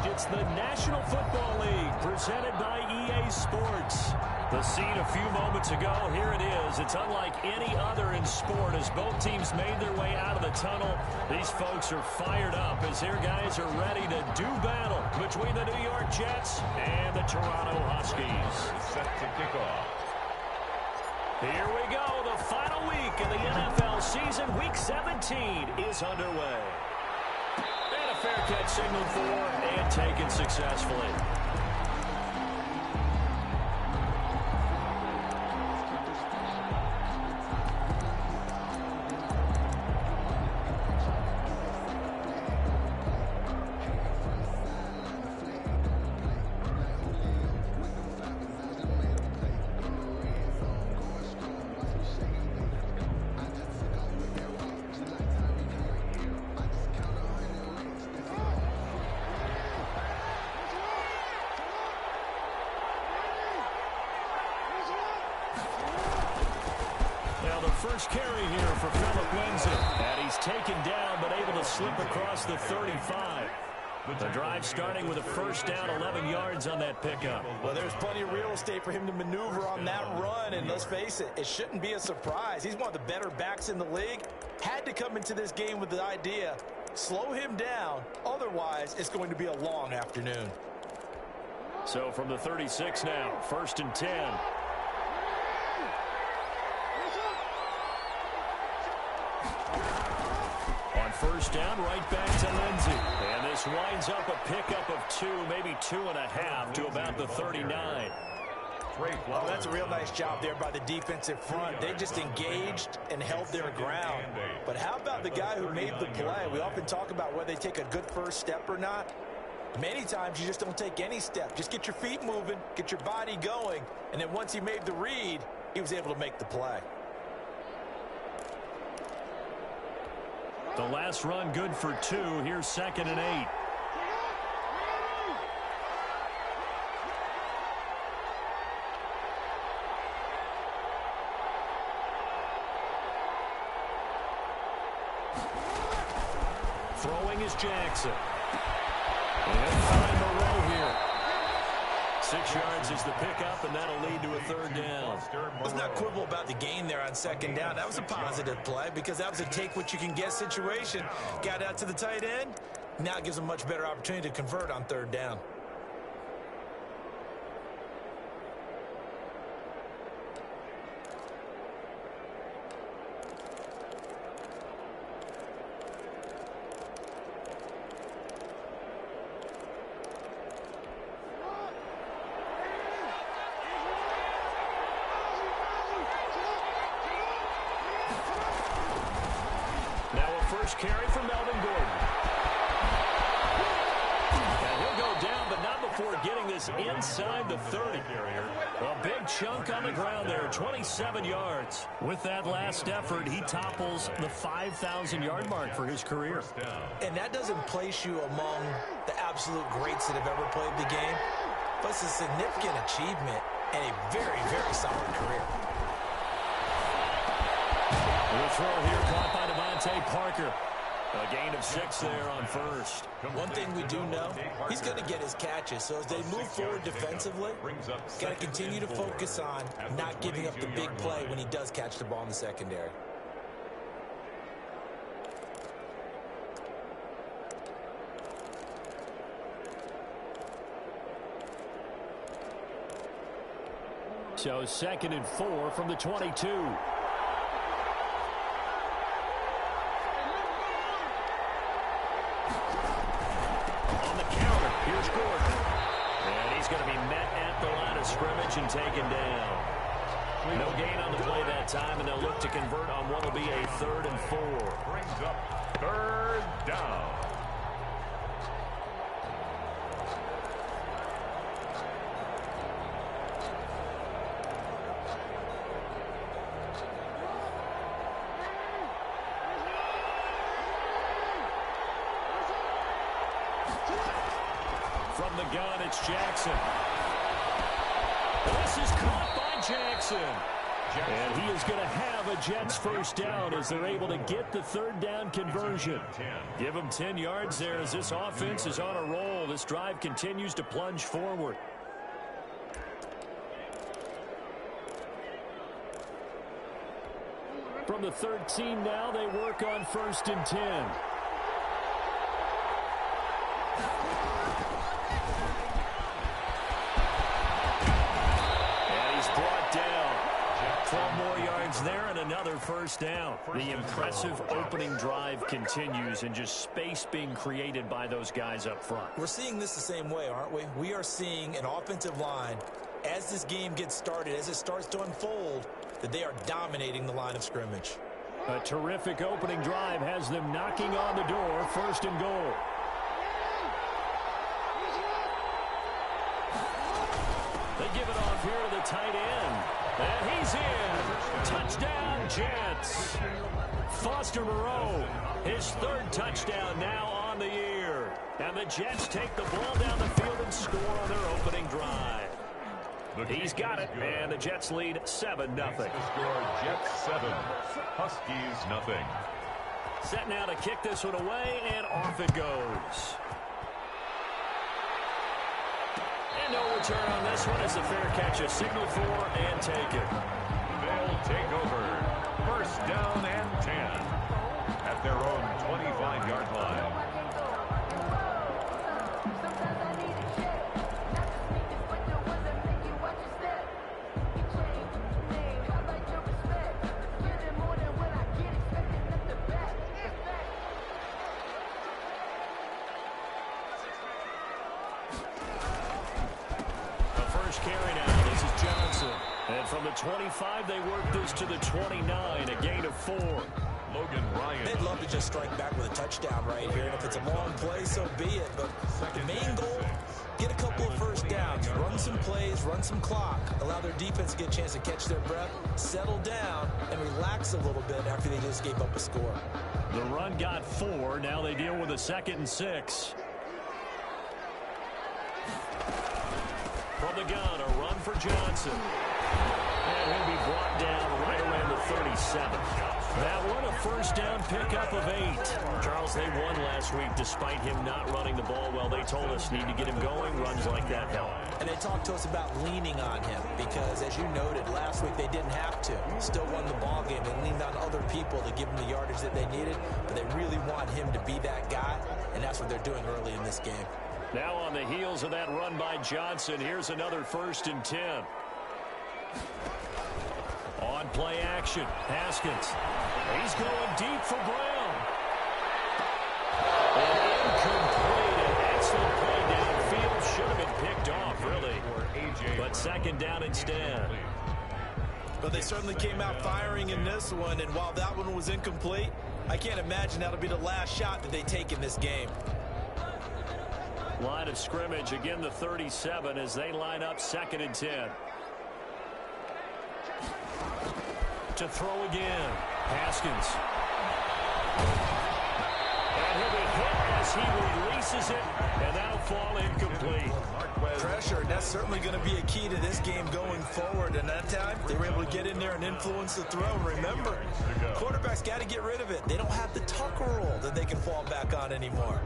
It's the National Football League presented by EA Sports. The scene a few moments ago, here it is. It's unlike any other in sport as both teams made their way out of the tunnel. These folks are fired up as their guys are ready to do battle between the New York Jets and the Toronto Huskies. Set to kick off. Here we go. The final week of the NFL season. Week 17 is underway. And a fair catch signaled for and taken successfully. First carry here for Phillip Lindsay. And he's taken down but able to slip across the 35. The drive starting with a first down, 11 yards on that pickup. Well, there's plenty of real estate for him to maneuver on that run. And let's face it, it shouldn't be a surprise. He's one of the better backs in the league. Had to come into this game with the idea, slow him down. Otherwise, it's going to be a long afternoon. So from the 36 now, 1st and 10. First down, right back to Lindsay. And this winds up a pickup of 2, maybe 2.5 to about the 39. Well, that's a real nice job there by the defensive front. They just engaged and held their ground. But how about the guy who made the play? We often talk about whether they take a good first step or not. Many times you just don't take any step. Just get your feet moving, get your body going. And then once he made the read, he was able to make the play. The last run good for 2. Here's 2nd and 8. Throwing is Jackson. And find the row here. 6 yards is the pickup, and that'll lead to a 3rd down. Let's not quibble about the gain there on 2nd down. That was a positive play because that was a take-what-you-can-get situation. Got out to the tight end. Now it gives them a much better opportunity to convert on 3rd down. First carry for Melvin Gordon. And he'll go down, but not before getting this inside the 30. A big chunk on the ground there, 27 yards. With that last effort, he topples the 5,000-yard mark for his career. And that doesn't place you among the absolute greats that have ever played the game, but it's a significant achievement and a very, very solid career. The throw here caught by Devontae Parker. A gain of 6 there on first. One thing we do know, he's going to get his catches. So as they move forward defensively, got to continue to focus on not giving up the big play when he does catch the ball in the secondary. So 2nd and 4 from the 22. Here's Gordon. And he's going to be met at the line of scrimmage and taken down. No gain on the play that time, and they'll look to convert on what will be a 3rd and 4. Brings up 3rd down. From the gun, it's Jackson. This is caught by Jackson. And he is going to have a Jets first down as they're able to get the third down conversion. Give them 10 yards there as this offense is on a roll. This drive continues to plunge forward. From the 13 now, they work on 1st and 10. And he's brought down. 12 more yards there and another first down. The impressive opening drive continues and just space being created by those guys up front. We're seeing this the same way, aren't we? We are seeing an offensive line, as this game gets started, as it starts to unfold, that they are dominating the line of scrimmage. A terrific opening drive has them knocking on the door, 1st and goal. They give it off here to the tight end. And he's in. Touchdown, Jets. Foster Moreau, his 3rd touchdown now on the year. And the Jets take the ball down the field and score on their opening drive. He's got it, and the Jets lead 7-0. Score Jets 7, Huskies 0. Set now to kick this one away, and off it goes. And no return on this one as the fair catch is signaled for and taken. They'll take over. 1st down and 10 at their own 25-yard line. Carry now. This is Johnson. And from the 25, they work this to the 29, a gain of 4. Logan Ryan. They'd love to just strike back with a touchdown right here. And if it's a long play, so be it. But the main goal, get a couple of first downs, run some plays, run some clock, allow their defense to get a chance to catch their breath, settle down, and relax a little bit after they just gave up a score. The run got 4. Now they deal with a 2nd and 6. From the gun, a run for Johnson. And he'll be brought down right around the 37. That one, a first down pickup of 8. Charles, they won last week despite him not running the ball well. They told us need to get him going. Runs like that help. And they talked to us about leaning on him because, as you noted, last week they didn't have to. Still won the ball game. They leaned on other people to give them the yardage that they needed, but they really want him to be that guy, and that's what they're doing early in this game. Now on the heels of that run by Johnson, here's another 1st and 10. On play action, Haskins. He's going deep for Brown. And incomplete. An excellent play downfield. Should have been picked off, really. But 2nd down instead. But they certainly came out firing in this one, and while that one was incomplete, I can't imagine that'll be the last shot that they take in this game. Line of scrimmage, again the 37 as they line up 2nd and 10. To throw again, Haskins. And he'll be hit as he releases it, and that'll fall incomplete. Pressure, and that's certainly going to be a key to this game going forward. And that time, they were able to get in there and influence the throw. Remember, quarterbacks got to get rid of it. They don't have the Tucker rule that they can fall back on anymore.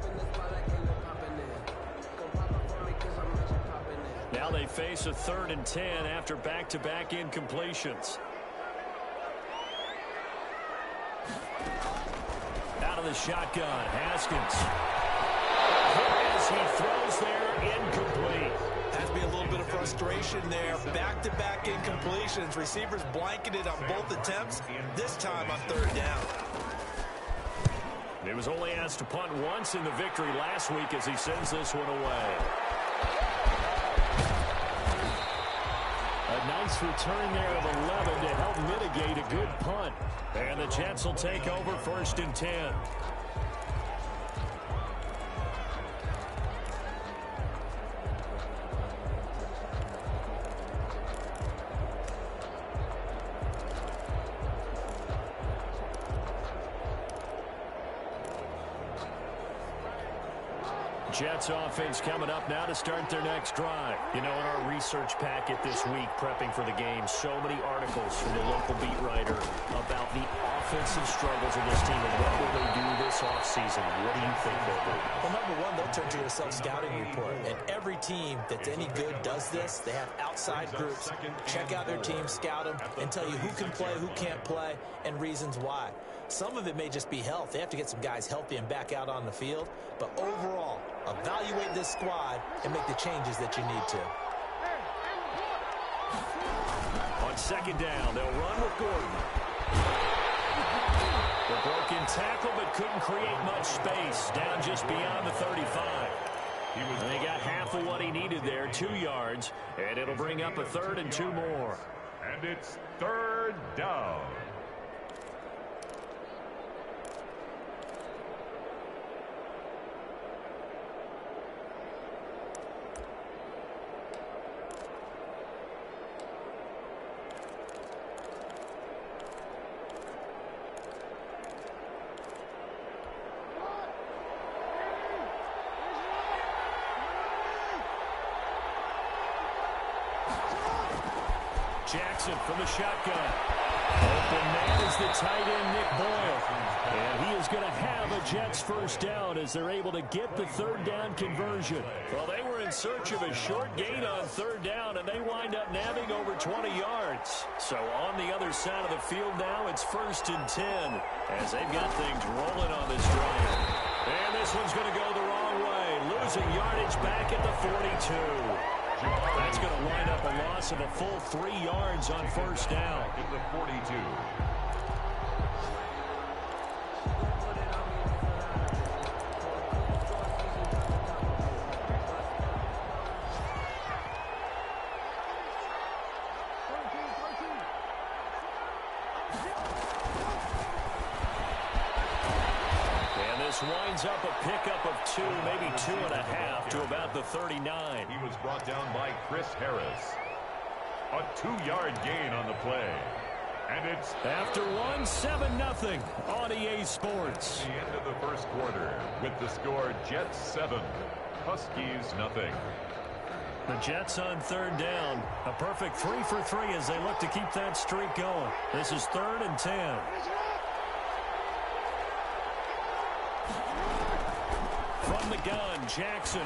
Now they face a 3rd and 10 after back-to-back incompletions. Out of the shotgun, Haskins. As he throws there, incomplete. Has to be a little bit of frustration there. Back-to-back incompletions. Receivers blanketed on both attempts, this time on 3rd down. He was only asked to punt once in the victory last week as he sends this one away. A nice return there of 11 to help mitigate a good punt. And the Jets will take over 1st and 10. Jets offense coming up now to start their next drive. You know, in our research packet this week, prepping for the game, so many articles from the local beat writer about the offensive struggles of this team and what will they do this offseason. What do you think they'll do? Well, number one, they'll turn to a self-scouting report. And every team that's any good does this. They have outside groups. Check out their team, scout them, and tell you who can play, who can't play, and reasons why. Some of it may just be health. They have to get some guys healthy and back out on the field. But overall, evaluate this squad and make the changes that you need to. On second down, they'll run with Gordon. The broken tackle, but couldn't create much space. Down just beyond the 35. And he got half of what he needed there, 2 yards. And it'll bring up a 3rd and 2 more. And it's 3rd down. Jackson from the shotgun. Open man is the tight end, Nick Boyle. And he is going to have a Jets first down as they're able to get the 3rd down conversion. Well, they were in search of a short gain on 3rd down, and they wind up nabbing over 20 yards. So on the other side of the field now, it's 1st and 10 as they've got things rolling on this drive. And this one's going to go the wrong way, losing yardage back at the 42. That's going to wind up a loss of a full 3 yards on 1st down. In the 42. Winds up a pickup of 2, maybe 2.5 to about the 39. He was brought down by Chris Harris. A 2-yard gain on the play. And it's after 7-0 on EA Sports. The end of the first quarter with the score Jets 7, Huskies nothing. The Jets on 3rd down. A perfect 3 for 3 as they look to keep that streak going. This is 3rd and 10. From the gun, Jackson.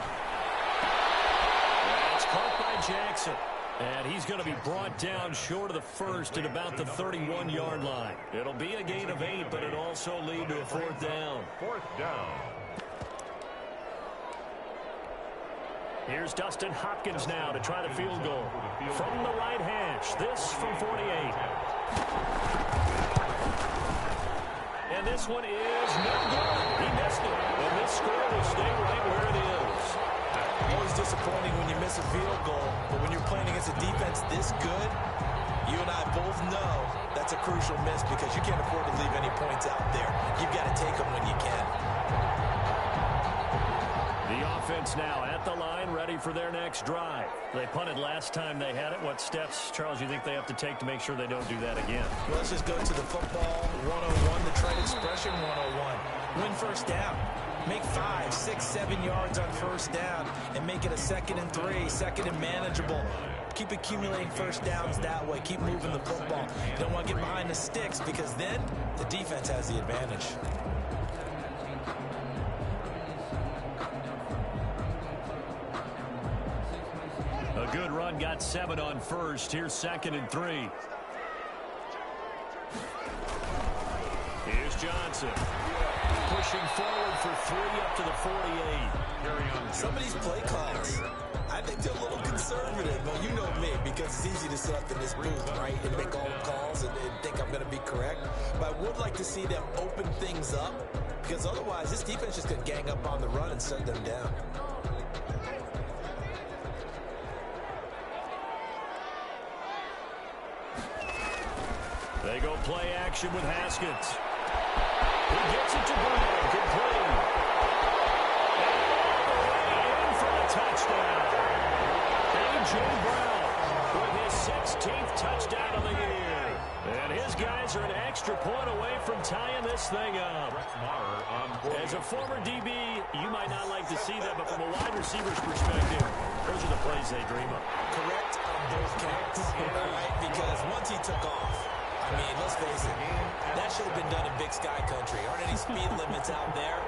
It's caught by Jackson. And he's going to be brought down short of the 1st at about the 31-yard line. It'll be a gain of 8, but it'll also lead to a 4th down. 4th down. Here's Dustin Hopkins now to try the field goal. From the right hash, this from 48. And this one is no good. He missed it. And this score will stay right where it is. Always disappointing when you miss a field goal, but when you're playing against a defense this good, you and I both know that's a crucial miss because you can't afford to leave any points out there. You've got to take them when you can. The offense now at the line, ready for their next drive. They punted last time they had it. What steps, Charles, you think they have to take to make sure they don't do that again? Well, let's just go to the football 101, the trade expression 101. Win first down. Make 5, 6, 7 yards on first down and make it a 2nd and 3, 2nd and manageable. Keep accumulating first downs that way. Keep moving the football. You don't want to get behind the sticks because then the defense has the advantage. A good run, got 7 on first. Here's 2nd and 3. Here's Johnson. Pushing forward for 3 up to the 48. Some of these play calls, I think they're a little conservative. But you know me, because it's easy to sit up in this booth, right, and make all the calls and think I'm going to be correct. But I would like to see them open things up because otherwise this defense is going to gang up on the run and shut them down. They go play action with Haskins. He gets it to Brown. Good play. And for the touchdown. A.J. Brown with his 16th touchdown of the year. And his guys are an extra point away from tying this thing up. As a former DB, you might not like to see that, but from a wide receiver's perspective, those are the plays they dream of. Correct on both counts, all right? Because once he took off, I mean, let's face it, that should have been done in Big Sky Country. Aren't any speed limits out there?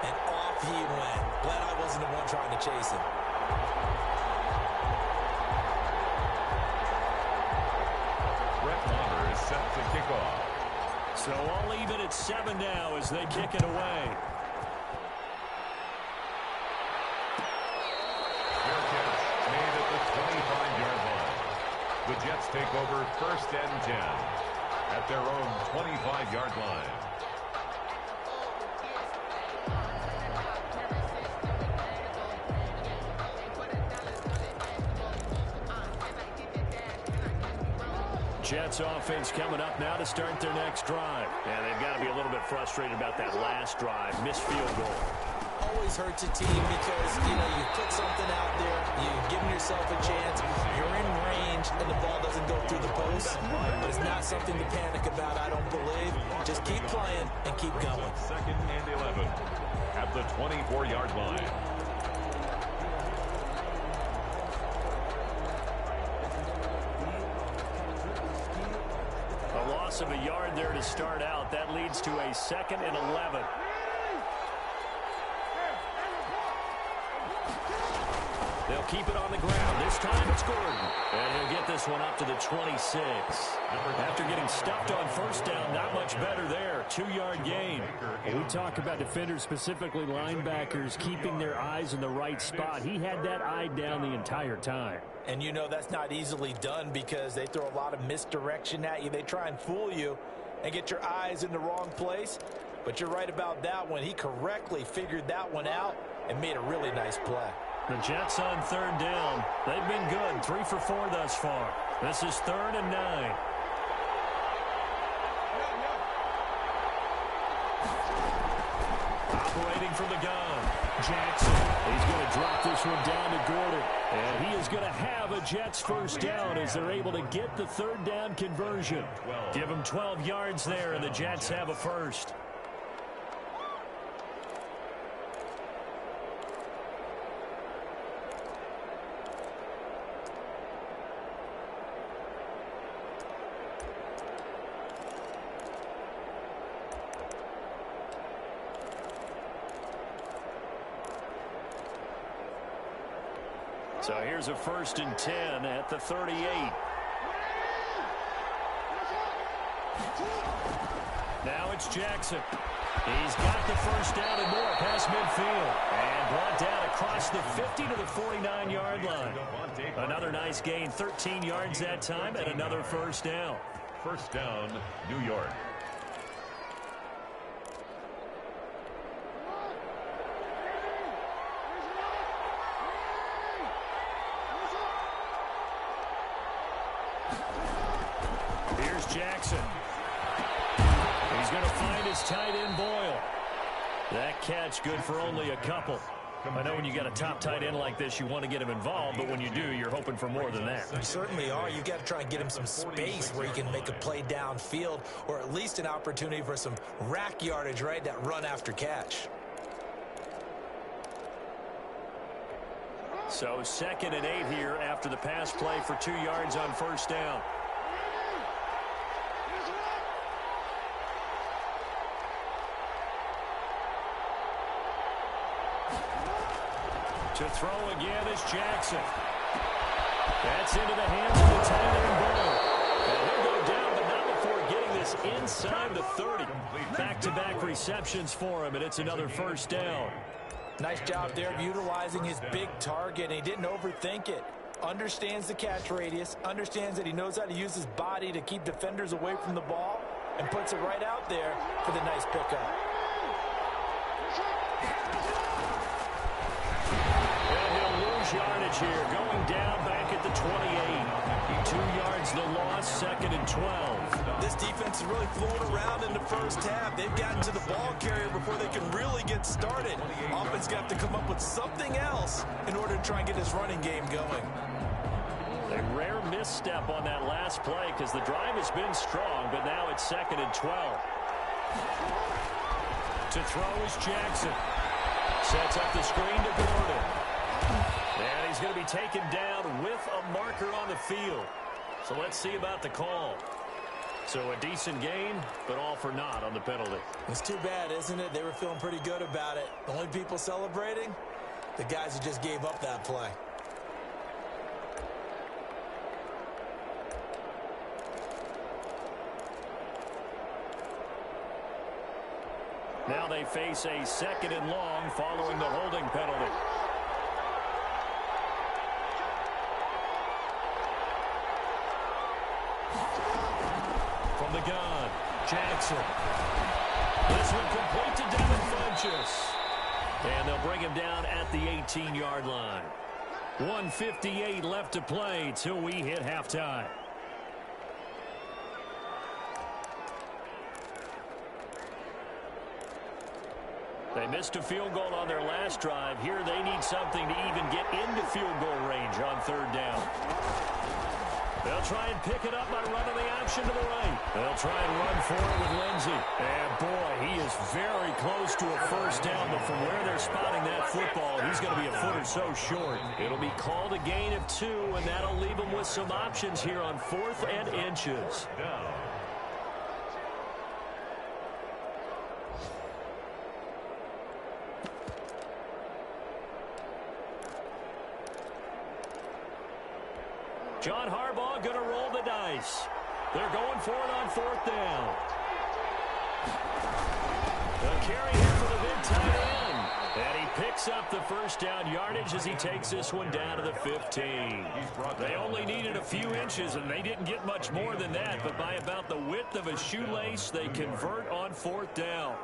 And off he went. Glad I wasn't the one trying to chase him. Is set to kick off. So all even at 7 now as they kick it away. Fair catch made at the 25-yard line. The Jets take over 1st and 10 at their own 25-yard line. Jets offense coming up now to start their next drive. And they've got to be a little bit frustrated about that last drive. Missed field goal. Always hurts a team because, you know, you put something out there, you're giving yourself a chance, you're in range, and the ball doesn't go through the post. But it's not something to panic about, I don't believe. Just keep playing and keep going. 2nd and 11 at the 24-yard line. Of a yard there to start out. That leads to a 2nd and 11. They'll keep it on the ground. This time it's Gordon. And he'll get this one up to the 26. After getting stuffed on 1st down, not much better there. 2-yard gain. We talk about defenders, specifically linebackers, keeping their eyes in the right spot. He had that eye down the entire time. And you know that's not easily done because they throw a lot of misdirection at you. They try and fool you and get your eyes in the wrong place. But you're right about that one. He correctly figured that one out and made a really nice play. The Jets on 3rd down. They've been good. 3 for 4 thus far. This is 3rd and 9. Operating from the gun. Jackson. He's going to drop this one down to Gordon. And he is going to have a Jets 1st down as they're able to get the 3rd down conversion. Give them 12 yards there, and the Jets have a 1st. So here's a 1st and 10 at the 38. Now it's Jackson. He's got the 1st down and more past midfield. And brought down across the 50 to the 49-yard line. Another nice gain, 13 yards that time, and another 1st down. 1st down, New York. Jackson. He's going to find his tight end Boyle. That catch good for only a couple. I know when you got a top tight end like this, you want to get him involved, but when you do, you're hoping for more than that. You certainly are. You got to try and get him some space where he can make a play downfield, or at least an opportunity for some rack yardage, right? That run after catch. So 2nd and 8 here after the pass play for 2 yards on 1st down. To throw again is Jackson. That's into the hands of the tight end Boyle. And he'll go down, but not before getting this inside the 30. Back-to-back receptions for him, and it's another 1st down. Nice job there of utilizing his big target, and he didn't overthink it. Understands the catch radius, understands that he knows how to use his body to keep defenders away from the ball, and puts it right out there for the nice pickup. Yardage here, going down back at the 28. 2 yards the loss, 2nd and 12. This defense is really fooling around in the 1st half. They've gotten to the ball carrier before they can really get started. Offense got to come up with something else in order to try and get this running game going. A rare misstep on that last play because the drive has been strong, but now it's 2nd and 12. To throw is Jackson. Sets up the screen to Gordon. And he's going to be taken down with a marker on the field. So let's see about the call. So a decent game, but all for naught on the penalty. It's too bad, isn't it? They were feeling pretty good about it. The only people celebrating, the guys who just gave up that play. Now they face a 2nd and long following the holding penalty. From the gun, Jackson. This one complete to Devin Funchess. And they'll bring him down at the 18-yard line. 1:58 left to play till we hit halftime. They missed a field goal on their last drive. Here they need something to even get into field goal range on 3rd down. They'll try and pick it up by running the option to the right. They'll try and run for it with Lindsey. And, boy, he is very close to a 1st down, but from where they're spotting that football, he's going to be a foot or so short. It'll be called a gain of 2, and that'll leave them with some options here on 4th and inches. John Harbaugh going to roll the dice. They're going for it on 4th down. The carry here for the big tight end. And he picks up the 1st down yardage as he takes this one down to the 15. They only needed a few inches, and they didn't get much more than that. But by about the width of a shoelace, they convert on 4th down.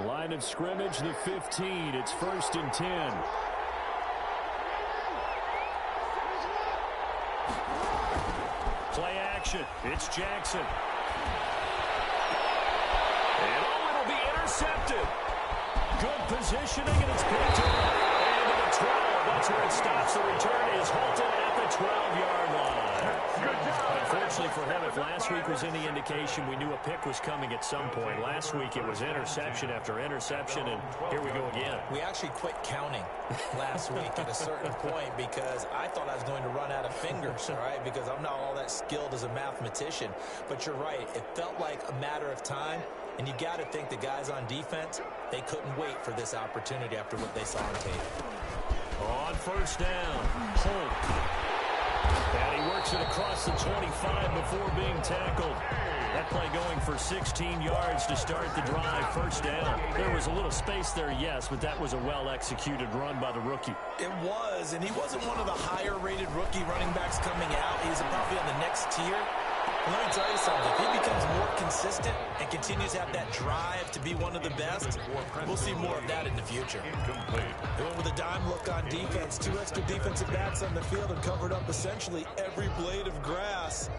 Line of scrimmage, the 15. It's 1st and 10. Play action. It's Jackson. And it'll be intercepted. Good positioning, and it's picked up. And to the 12. That's where it stops. The return is halted at the 12-yard line. Unfortunately for him, if last week was any indication, we knew a pick was coming at some point. Last week it was interception after interception, and here we go again. We actually quit counting last week at a certain point because I thought I was going to run out of fingers, all right, because I'm not all that skilled as a mathematician. But you're right. It felt like a matter of time, and you got to think the guys on defense, they couldn't wait for this opportunity after what they saw on tape. On 1st down, Holt. And he works it across the 25 before being tackled. That play going for 16 yards to start the drive. 1st down. There was a little space there, yes, but that was a well-executed run by the rookie. It was, and he wasn't one of the higher-rated rookie running backs coming out. He's probably on the next tier. And let me tell you something. If he becomes more consistent and continues to have that drive to be one of the best, we'll see more of that in the future. They went with a dime look on defense. 2 extra defensive backs on the field and covered up essentially every blade of grass.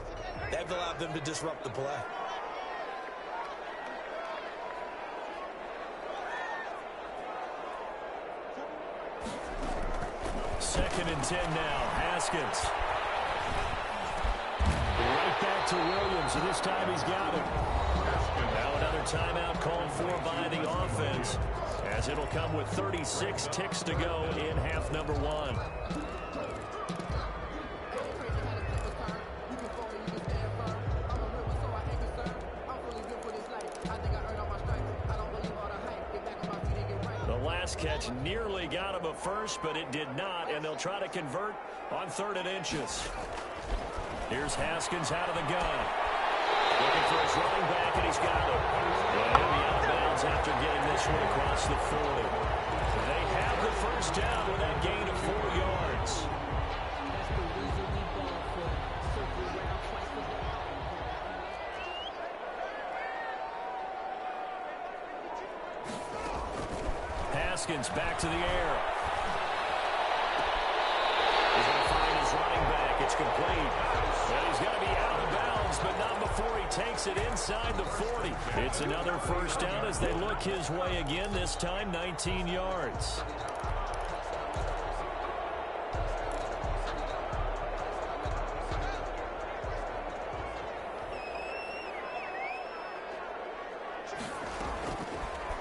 That allowed them to disrupt the play. Second and 10 now. Haskins. Right back to Williams, and this time he's got him. Now another timeout called for by the offense, as it'll come with 36 ticks to go in half number 1. The last catch nearly got him a first, but it did not, and they'll try to convert on 3rd and inches. Here's Haskins out of the gun. Looking for his running back, and he's got it. And he'll be out of bounds after getting this one across the 40. They have the 1st down with that gain of 4 yards. Haskins back to the air. He's going to find his running back. It's complete. And he's going to be out of bounds, but not before he takes it inside the 40. It's another 1st down as they look his way again, this time 19 yards.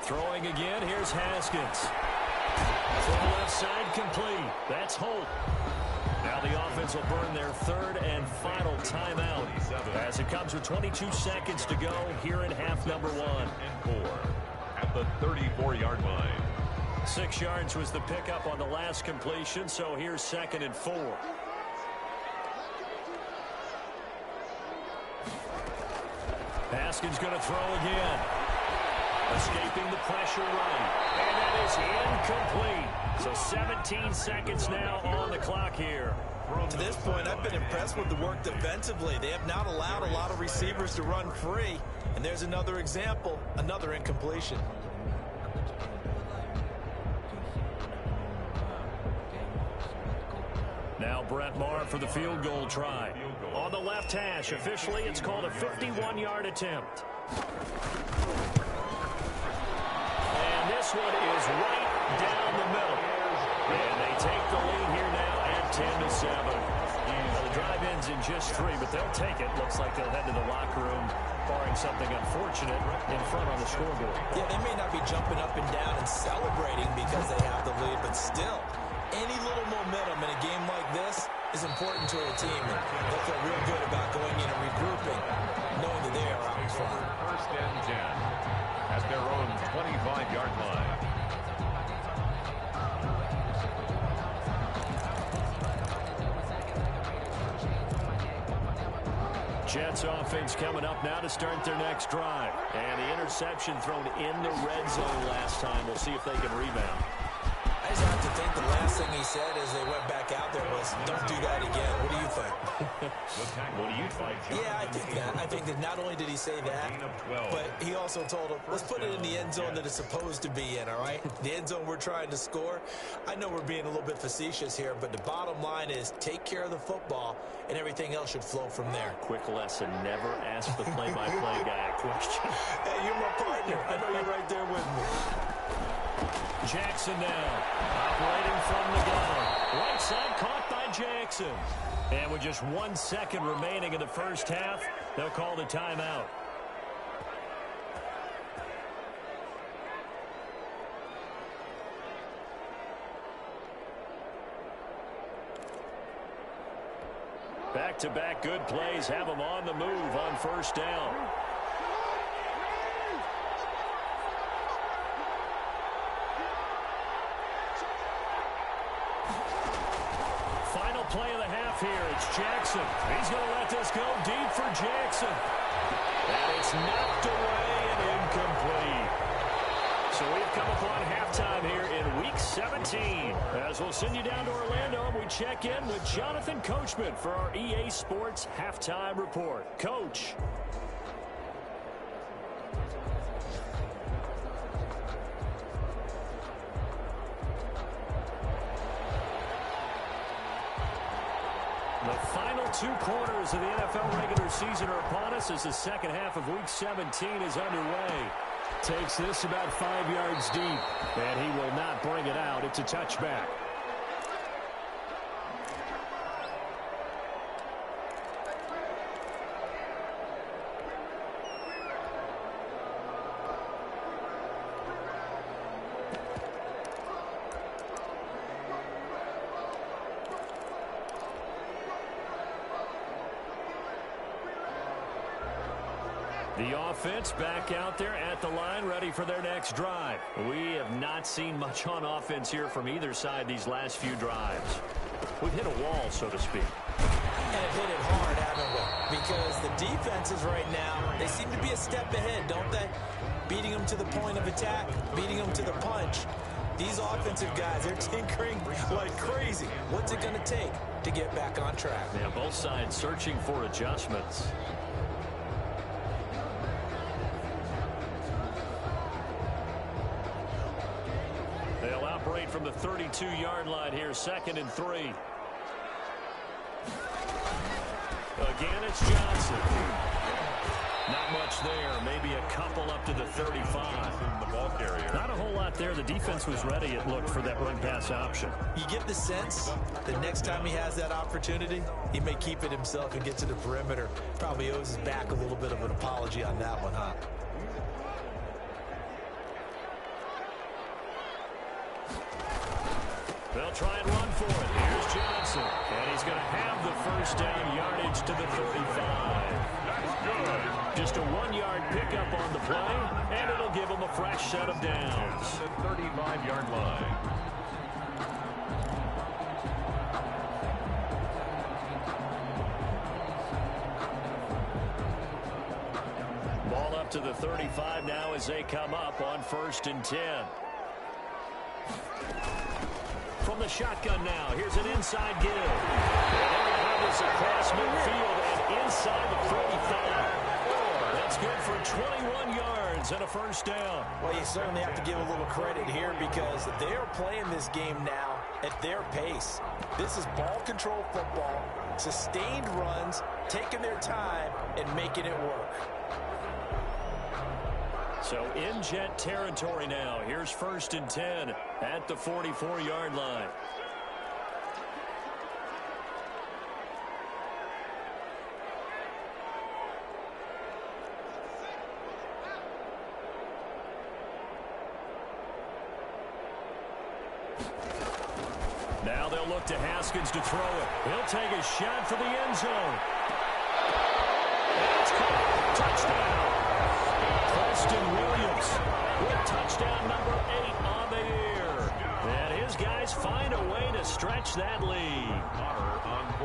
Throwing throwing again. Here's Haskins. Throw left side complete. That's Holt. Now the offense will burn their third and final timeout as it comes with 22 seconds to go here in half number one. And 4 at the 34-yard line. 6 yards was the pickup on the last completion, so here's 2nd and 4. Haskins going to throw again. Escaping the pressure right. And that is incomplete. So 17 seconds now on the clock here. To this point, I've been impressed with the work defensively. They have not allowed a lot of receivers to run free. And there's another example, another incompletion. Now Brett Maher for the field goal try. On the left hash, officially it's called a 51-yard attempt. And this one is right down the middle. And they take the lead here now at 10-7. Well, the drive ends in just 3, but they'll take it. Looks like they'll head to the locker room, barring something unfortunate, in front on the scoreboard. Yeah, they may not be jumping up and down and celebrating because they have the lead, but still, any little momentum in a game like this is important to a team. And they'll feel real good about going in and regrouping, knowing that they are out in front. First and 10 at their own 25-yard line. Jets offense coming up now to start their next drive. And the interception thrown in the red zone last time. We'll see if they can rebound. I just have to think the last thing he said as they went back out there was, don't do that again. What do you think? What do you think? Yeah, I think that. I think that not only did he say that, but he also told him, let's put it in the end zone that it's supposed to be in, all right? The end zone we're trying to score. I know we're being a little bit facetious here, but the bottom line is take care of the football, and everything else should flow from there. Quick lesson, never ask the play-by-play guy a question. Hey, you're my partner. I know you're right there with me. Jackson now, operating from the gun. Right side caught by Jackson. And with just 1 second remaining in the first half, they'll call the timeout. Back-to-back good plays have them on the move on first down. Final play of the half here. It's Jackson. He's going to let this go deep for Jackson. And it's knocked away and incomplete. So we've come upon halftime here in Week 17. As we'll send you down to Orlando, and we check in with Jonathan Coachman for our EA Sports Halftime Report. Coach. The final 2 quarters of the NFL regular season are upon us as the second half of Week 17 is underway. Takes this about 5 yards deep, and he will not bring it out. It's a touchback. The offense back out there at the line, ready for their next drive. We have not seen much on offense here from either side these last few drives. We've hit a wall, so to speak. And have hit it hard, haven't we? Because the defenses right now, they seem to be a step ahead, don't they? Beating them to the point of attack, beating them to the punch. These offensive guys, they're tinkering like crazy. What's it going to take to get back on track? Yeah, both sides searching for adjustments. They'll operate from the 32-yard line here, 2nd and 3. Again, it's Johnson. Not much there. Maybe a couple up to the 35. The ball carrier. Not a whole lot there. The defense was ready, it looked, for that run-pass option. You get the sense that next time he has that opportunity, he may keep it himself and get to the perimeter. Probably owes his back a little bit of an apology on that one, huh? They'll try and run for it. Here's Johnson. And he's going to have the first down, yardage to the 35. That's good. Just a 1-yard pickup on the play, and it'll give him a fresh set of downs. The 35-yard line. Ball up to the 35 now as they come up on 1st and 10. From the shotgun now, here's an inside give. And there you have this across midfield and inside the 35. That's good for 21 yards and a first down. Well, you certainly have to give a little credit here because they're playing this game now at their pace. This is ball control football, sustained runs, taking their time and making it work. So in Jet territory now. Here's 1st and 10 at the 44-yard line. Now they'll look to Haskins to throw it. He'll take a shot for the end zone. That's caught. Touchdown. Preston Williams with touchdown number 8 on the year. And his guys find a way to stretch that lead.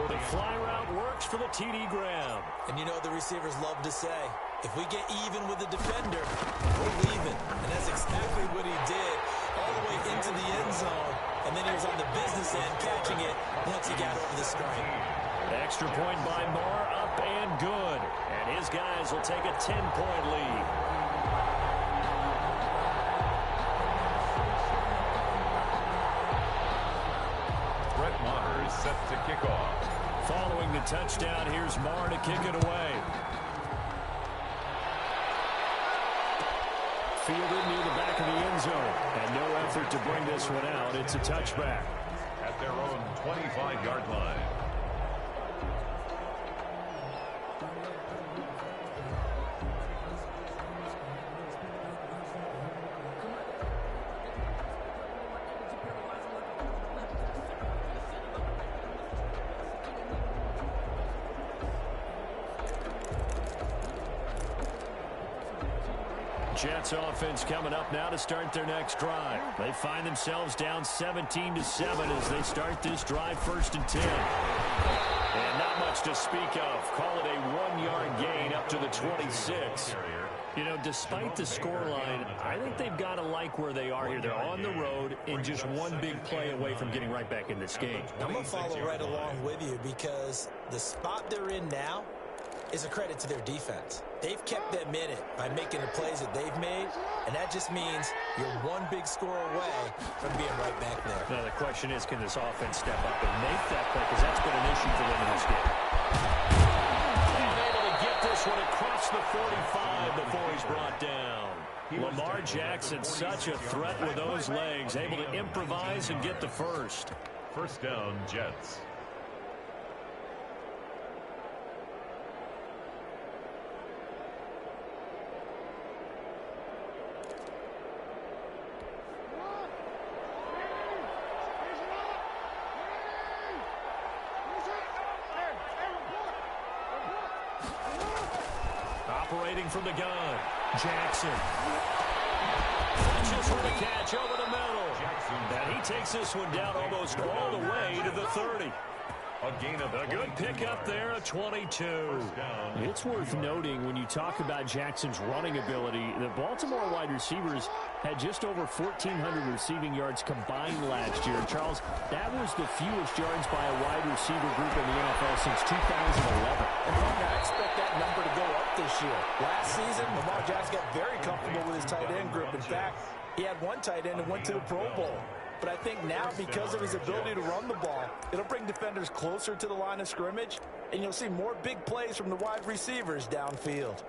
The fly route works for the TD grab. And you know the receivers love to say, if we get even with the defender, we're leaving. And that's exactly what he did all the way into the end zone. And then he was on the business end catching it once he got over the screen. Extra point by Moore, up and good. And his guys will take a 10-point lead. Brett Maher is set to kick off. Following the touchdown, here's Maher to kick it away. Fielded near the back of the end zone. And no effort to bring this one out. It's a touchback. At their own 25-yard line. Jets offense coming up now to start their next drive. They find themselves down 17-7 as they start this drive 1st and 10. And not much to speak of. Call it a 1-yard gain up to the 26. You know, despite the scoreline, I think they've got to like where they are here. They're on the road and just one big play away from getting right back in this game. I'm going to follow right along with you because the spot they're in now is a credit to their defense. They've kept them in it by making the plays that they've made, and that just means you're one big score away from being right back there. Now, the question is, can this offense step up and make that play? Because that's been an issue for them in this game. He's able to get this one across the 45 before he's brought down. Lamar Jackson, such a threat with those legs, able to improvise and get the first. First down, Jets. Operating from the gun, Jackson. Just for the catch over the middle. And he takes this one down almost all the way to the 30. A good pickup there, a 22. It's worth noting when you talk about Jackson's running ability, the Baltimore wide receivers had just over 1,400 receiving yards combined last year. Charles, that was the fewest yards by a wide receiver group in the NFL since 2011. And I expect that number to go up this year. Last season, Lamar Jackson got very comfortable with his tight end group. In fact, he had one tight end and went to the Pro Bowl. But I think now, because of his ability to run the ball, it'll bring defenders closer to the line of scrimmage, and you'll see more big plays from the wide receivers downfield.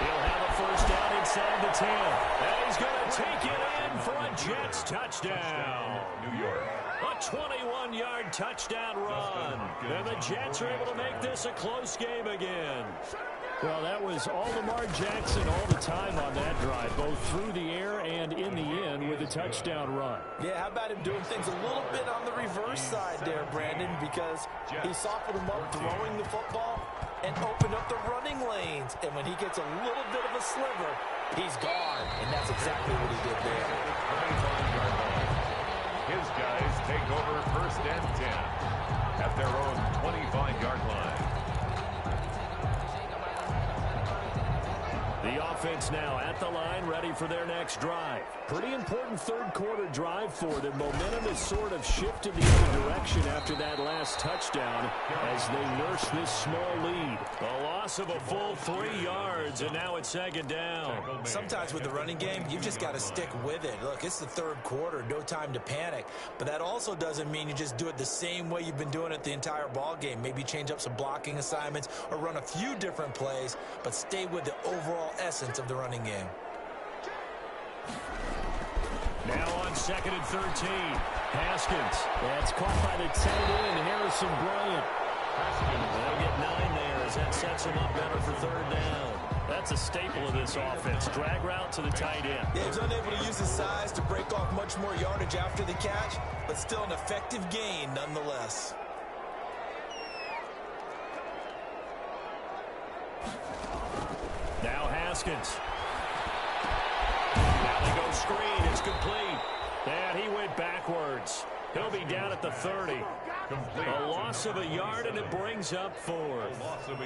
He'll have a first down inside the 10. And he's going to take it in for a Jets touchdown. New York. A 21-yard touchdown run. And the Jets are able to make this a close game again. Well, that was all Lamar Jackson all the time on that drive, both through the air and in the end with a touchdown run. Yeah, how about him doing things a little bit on the reverse side there, Brandon, because he softened him up throwing the football and opened up the running lanes. And when he gets a little bit of a sliver, he's gone. And that's exactly what he did there. His guys take over first and 10 at their own 25-yard line. The offense now at the line, ready for their next drive. Pretty important third-quarter drive for them. Momentum has sort of shifted the other direction after that last touchdown as they nurse this small lead. A loss of a full 3 yards, and now it's second down. Sometimes with the running game, you've just got to stick with it. Look, it's the third quarter, no time to panic. But that also doesn't mean you just do it the same way you've been doing it the entire ball game. Maybe change up some blocking assignments or run a few different plays, but stay with the overall essence of the running game. Now on 2nd and 13. Haskins. That's caught by the tight end, Harrison Bryant. They'll get 9 there as that sets him up better for third down. That's a staple of this offense. Drag route to the tight end. Yeah, he's unable to use his size to break off much more yardage after the catch, but still an effective gain nonetheless. Now Haskins. Now they go screen. It's complete. And he went backwards. He'll be down at the 30. A loss of a yard, and it brings up 4.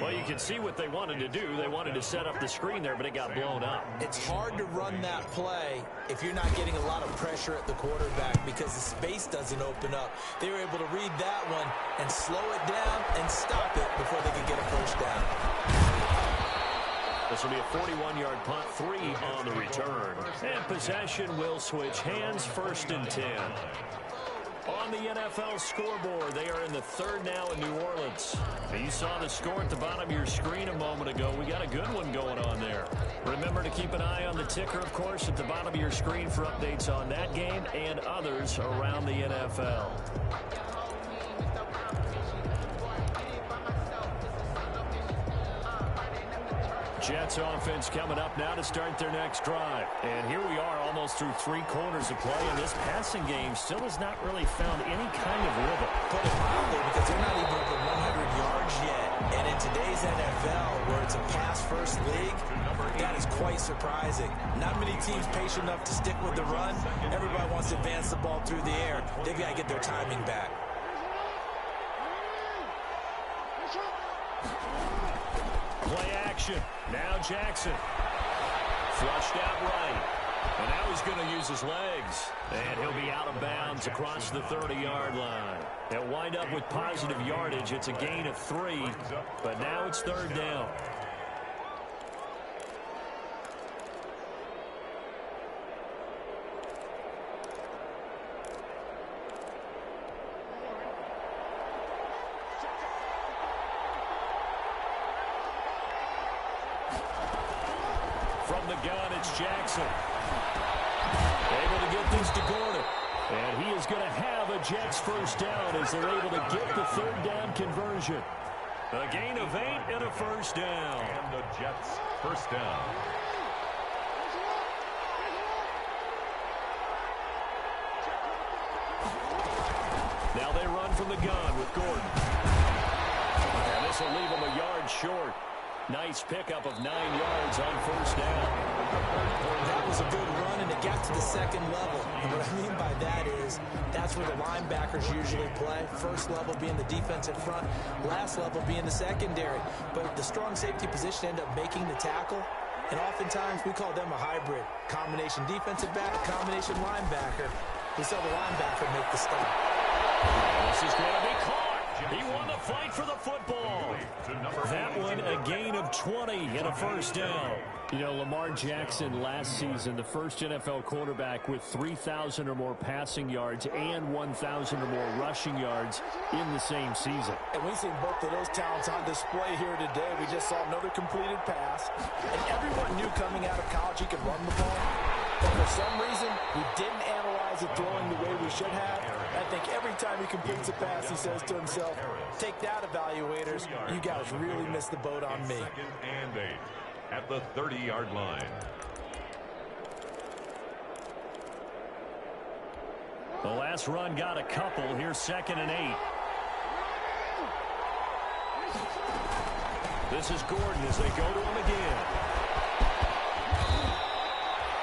Well, you can see what they wanted to do. They wanted to set up the screen there, but it got blown up. It's hard to run that play if you're not getting a lot of pressure at the quarterback because the space doesn't open up. They were able to read that one and slow it down and stop it before they could get a first down. This will be a 41-yard punt, 3 on the return. And possession will switch hands, 1st and 10. On the NFL scoreboard, they are in the 3rd now in New Orleans. You saw the score at the bottom of your screen a moment ago. We got a good one going on there. Remember to keep an eye on the ticker, of course, at the bottom of your screen for updates on that game and others around the NFL. Jets offense coming up now to start their next drive. And here we are almost through 3 quarters of play, and this passing game still has not really found any kind of rhythm. Put it mildly, because they're not even over 100 yards yet. And in today's NFL, where it's a pass-first league, that is quite surprising. Not many teams patient enough to stick with the run. Everybody wants to advance the ball through the air. They've got to get their timing back. Play action. Now Jackson. Flushed out right. And now he's going to use his legs. And he'll be out of bounds across the 30-yard line. They'll wind up with positive yardage. It's a gain of 3. But now it's 3rd down. From the gun, it's Jackson. Able to get this to Gordon. And he is going to have a Jets first down as they're able to get the 3rd down conversion. A gain of 8 and a first down. And the Jets first down. Now they run from the gun with Gordon. And this will leave him a yard short. Nice pickup of 9 yards on first down. That was a good run, and it got to the 2nd level. And what I mean by that is that's where the linebackers usually play. First level being the defensive front, last level being the secondary. But the strong safety position ended up making the tackle. And oftentimes we call them a hybrid. Combination defensive back, combination linebacker. We saw the linebacker make the stop. This is going to be caught. He won the fight for the football. That one, a gain of 20 and a first down. You know, Lamar Jackson last season, the first NFL quarterback with 3,000 or more passing yards and 1,000 or more rushing yards in the same season. And we've seen both of those talents on display here today. We just saw another completed pass. And everyone knew coming out of college he could run the ball. But for some reason, we didn't analyze it throwing the way we should have. I think every time he completes a pass, he says to himself, take that, evaluators. You guys really missed the boat on me. 2nd and 8 at the 30-yard line. The last run got a couple. Here's 2nd and 8. This is Gordon as they go to him again.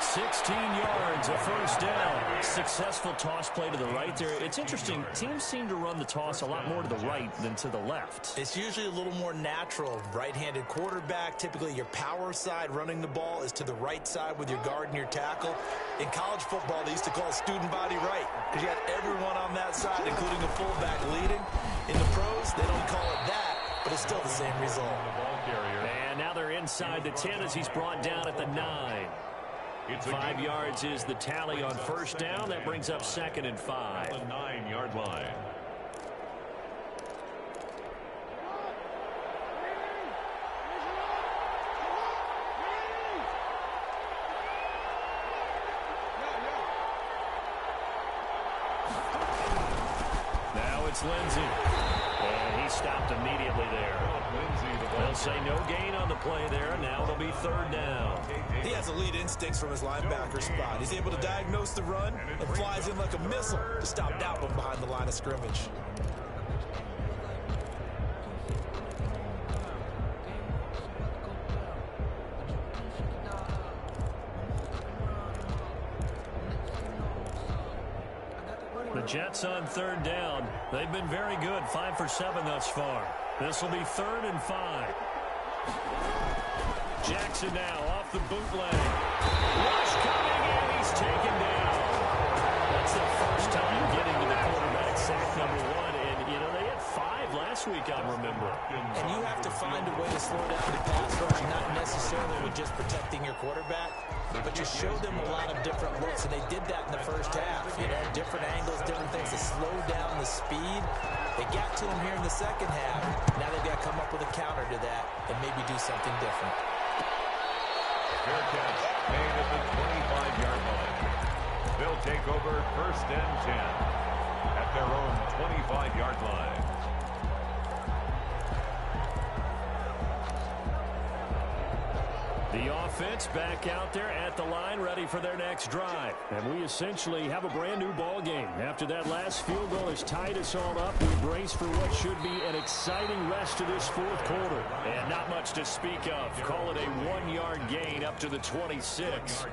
16 yards, a first down. Successful toss play to the right there. It's interesting. Teams seem to run the toss a lot more to the right than to the left. It's usually a little more natural. Right-handed quarterback, typically your power side running the ball is to the right side with your guard and your tackle. In college football, they used to call it student body right because you had everyone on that side, including a fullback leading. In the pros, they don't call it that, but it's still the same result. And now they're inside the 10 as he's brought down at the 9. 5 yards is the tally on first down. That brings up 2nd and 5. The 9-yard line. Now it's Lindsey. And he stopped immediately there. They'll say no gain on the play there. Now it'll be 3rd down. He has elite instincts from his linebacker spot. He's able to diagnose the run and flies in like a missile to stop that one behind the line of scrimmage. The Jets on 3rd down. They've been very good, 5 for 7 thus far. This will be 3rd and 5. Jackson now off the bootleg. Rush coming in. He's taken down. That's the first time getting to the quarterback, sack number 1. And, you know, they had 5 last week, I remember. And you have to find a way to slow down the pass rush, not necessarily with just protecting your quarterback, but you show them a lot of different looks, and they did that in the first half. You know, different angles, different things to slow down the speed. They got to him here in the second half. Now they've got to come up with a counter to that and maybe do something different. Fair catch made at the 25-yard line. They'll take over 1st and 10 at their own 25-yard line. The offense back out there at the line, ready for their next drive. And we essentially have a brand-new ball game. After that last field goal has tied us all up, we brace for what should be an exciting rest of this 4th quarter. And not much to speak of. Call it a 1-yard gain up to the 26.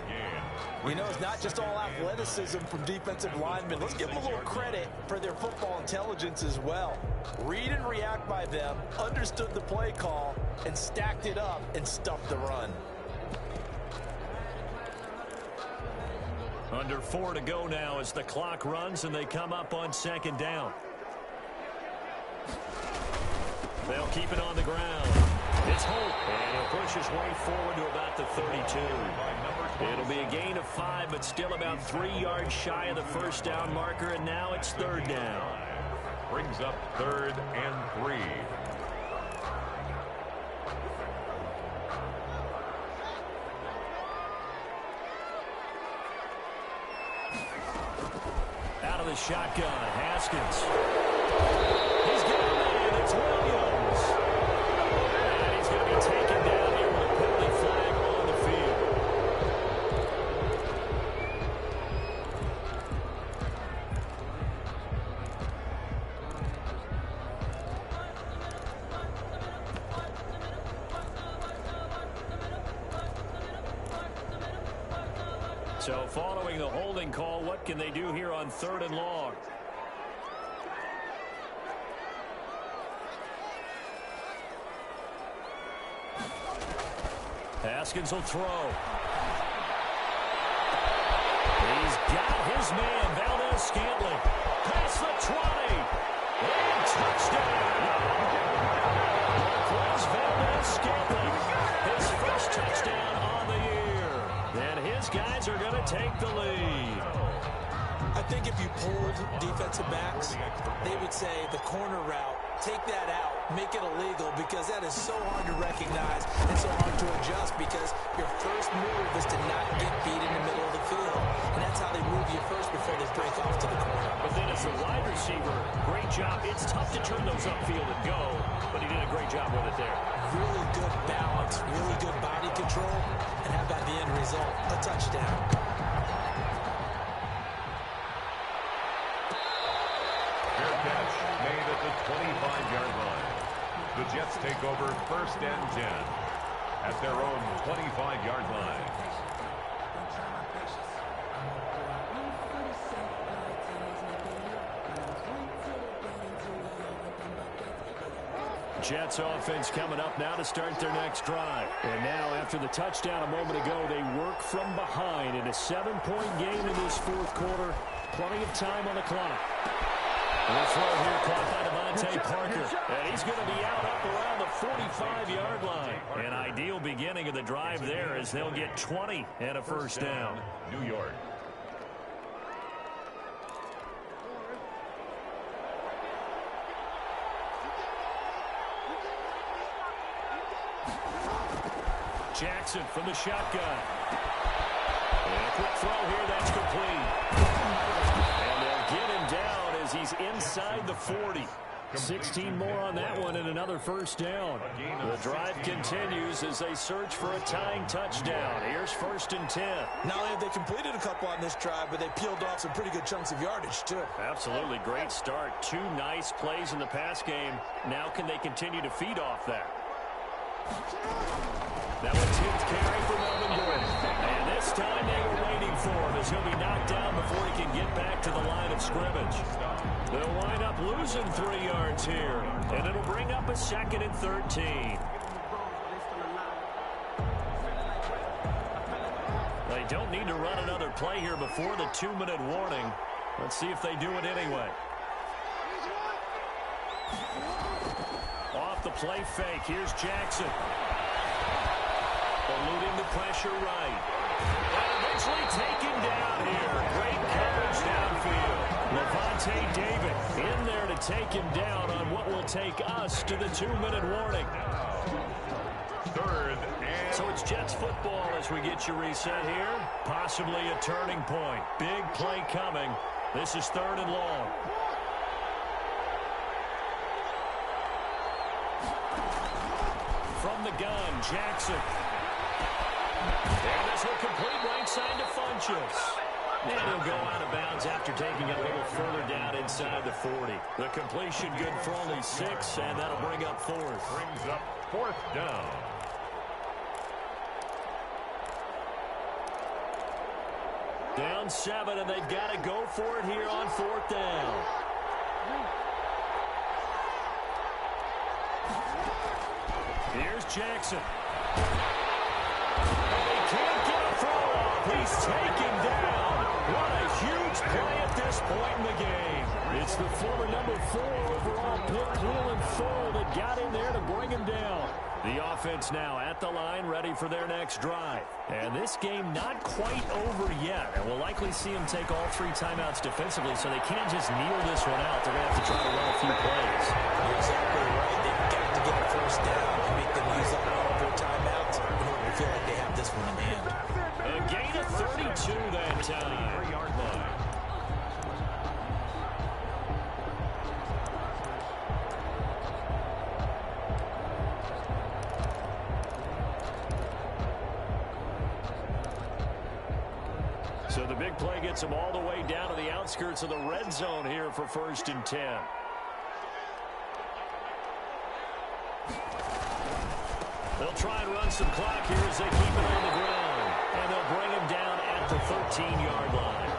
You know, it's not just all athleticism from defensive linemen. Let's give them a little credit for their football intelligence as well. Read and react by them, understood the play call, and stacked it up and stuffed the run. Under 4 to go now as the clock runs and they come up on 2nd down. They'll keep it on the ground. It's Holt, and he'll push his way forward to about the 32. It'll be a gain of 5, but still about 3 yards shy of the first down marker, and now it's 3rd down. Brings up 3rd and 3. Out of the shotgun, Haskins. He's got a man. It's Williams. And he's going to be taken down here with a penalty flag on the field. So following the holding call, what can they do here on 3rd and long? Haskins will throw. He's got his man, Valdez-Scantling. Past the 20. And touchdown. Marquez Valdez-Scantling. His first touchdown on the year. And his guys are going to take the lead. I think if you pulled defensive backs, they would say the corner route, take that out, make it illegal, because that is so hard to recognize and so hard to adjust, because your first move is to not get beat in the middle of the field. receiver. Great job. It's tough to turn those upfield and go, but he did a great job with it there. Really good balance, really good body control, and how about the end result? A touchdown. Fair catch made at the 25-yard line. The Jets take over 1st and 10 at their own 25-yard line. Jets offense coming up now to start their next drive. And now, after the touchdown a moment ago, they work from behind in a 7-point game in this 4th quarter. Plenty of time on the clock. And the throw here caught by Devontae Parker. And he's going to be out up around the 45-yard line. An ideal beginning of the drive there as they'll get 20 and a first down. New York. Jackson from the shotgun. And a quick throw here, that's complete. And they'll get him down as he's inside the 40. 16 more on that one and another first down. The drive continues as they search for a tying touchdown. Here's 1st and 10. Not only have they completed a couple on this drive, but they peeled off some pretty good chunks of yardage, too. Absolutely great start. 2 nice plays in the pass game. Now can they continue to feed off that? That one's his carry for Melvin Gordon. And this time they were waiting for him as he'll be knocked down before he can get back to the line of scrimmage. They'll wind up losing 3 yards here. And it'll bring up a 2nd and 13. They don't need to run another play here before the 2-minute warning. Let's see if they do it anyway. Off the play fake. Here's Jackson. Eluding the pressure right. And eventually taken down here. Great coverage downfield. Levante David in there to take him down on what will take us to the 2-minute warning. 3rd and... So it's Jets football as we get you reset here. Possibly a turning point. Big play coming. This is 3rd and long. From the gun, Jackson. And this will complete right side to Funchess. And he'll go out of bounds after taking it a little further down inside the 40. The completion good for only 6, and that'll bring up 4th. Brings up 4th down. Down 7, and they've got to go for it here on 4th down. Here's Jackson. And they can't get a throw off. He's taken down. What a huge play at this point in the game. It's the former number 4 overall pick, Cleveland Full, that got in there to bring him down. The offense now at the line, ready for their next drive. And this game not quite over yet. And we'll likely see them take all 3 timeouts defensively, so they can't just kneel this one out. They're going to have to try to run a few plays. You're exactly right. They've got to get a first down and make them use up all of their timeouts in order to feel like they have this one in hand. A gain of 32 that time. 3-yard line. So the big play gets them all the way down to the outskirts of the red zone here for 1st and 10. They'll try and run some clock here as they keep it on the ground. And they'll bring him down at the 13-yard line.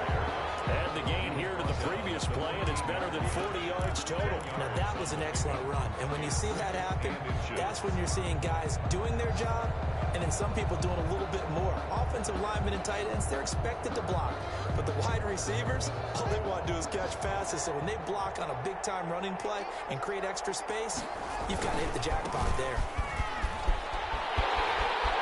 Add the gain here to the previous play, and it's better than 40 yards total. Now, that was an excellent run. And when you see that happen, that's when you're seeing guys doing their job and then some people doing a little bit more. Offensive linemen and tight ends, they're expected to block. But the wide receivers, all they want to do is catch passes. So when they block on a big-time running play and create extra space, you've got to hit the jackpot there.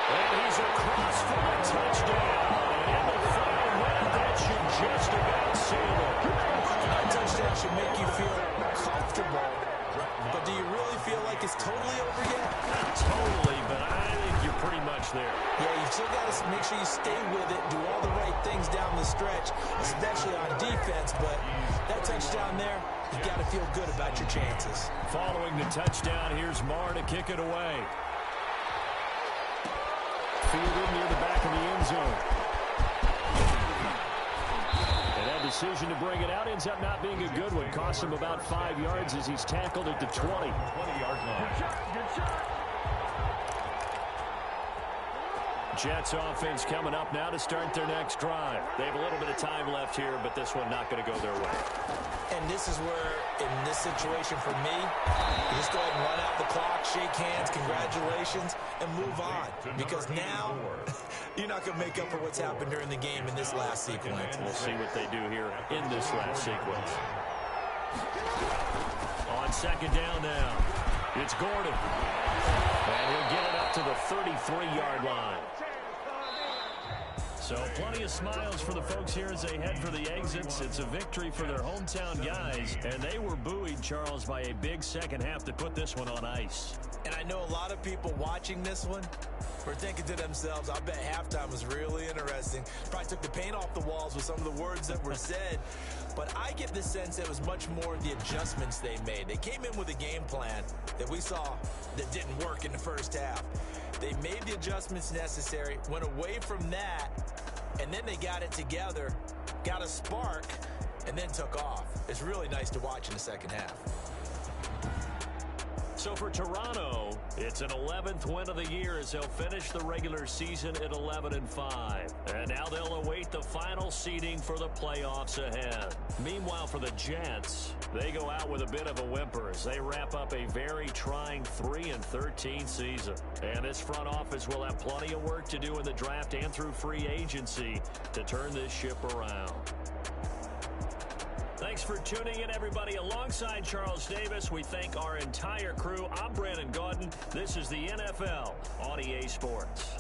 And he's across for a touchdown. And the final minute, that should just about seal it. A touchdown should make you feel comfortable. But do you really feel like it's totally over yet? Not totally, but I think you're pretty much there. Yeah, you've still got to make sure you stay with it, do all the right things down the stretch, especially on defense. But that touchdown there, you got to feel good about your chances. Following the touchdown, here's Marr to kick it away. Fielded near the back of the end zone. And that decision to bring it out ends up not being a good one. Costs him about 5 yards as he's tackled at the 20. 20-yard line. Good shot. Jets offense coming up now to start their next drive. They have a little bit of time left here, but this one not going to go their way. And this is where, in this situation for me, you just go ahead and run out the clock, shake hands, congratulations, and move on. Because now, you're not going to make up for what's happened during the game in this last sequence. We'll see what they do here in this last sequence. On second down now, it's Gordon. And he'll get it up to the 33-yard line. So plenty of smiles for the folks here as they head for the exits. It's a victory for their hometown guys, and they were buoyed, Charles, by a big second half to put this one on ice. And I know a lot of people watching this one were thinking to themselves, I bet halftime was really interesting. Probably took the paint off the walls with some of the words that were said. But I get the sense it was much more the adjustments they made. They came in with a game plan that we saw that didn't work in the first half. They made the adjustments necessary, went away from that, and then they got it together, got a spark, and then took off. It's really nice to watch in the second half. So for Toronto, it's an 11th win of the year as they'll finish the regular season at 11-5. And now they'll await the final seeding for the playoffs ahead. Meanwhile, for the Jets, they go out with a bit of a whimper as they wrap up a very trying 3-13 season. And this front office will have plenty of work to do in the draft and through free agency to turn this ship around. Thanks for tuning in, everybody. Alongside Charles Davis, we thank our entire crew. I'm Brandon Gaudin. This is the NFL on EA Sports.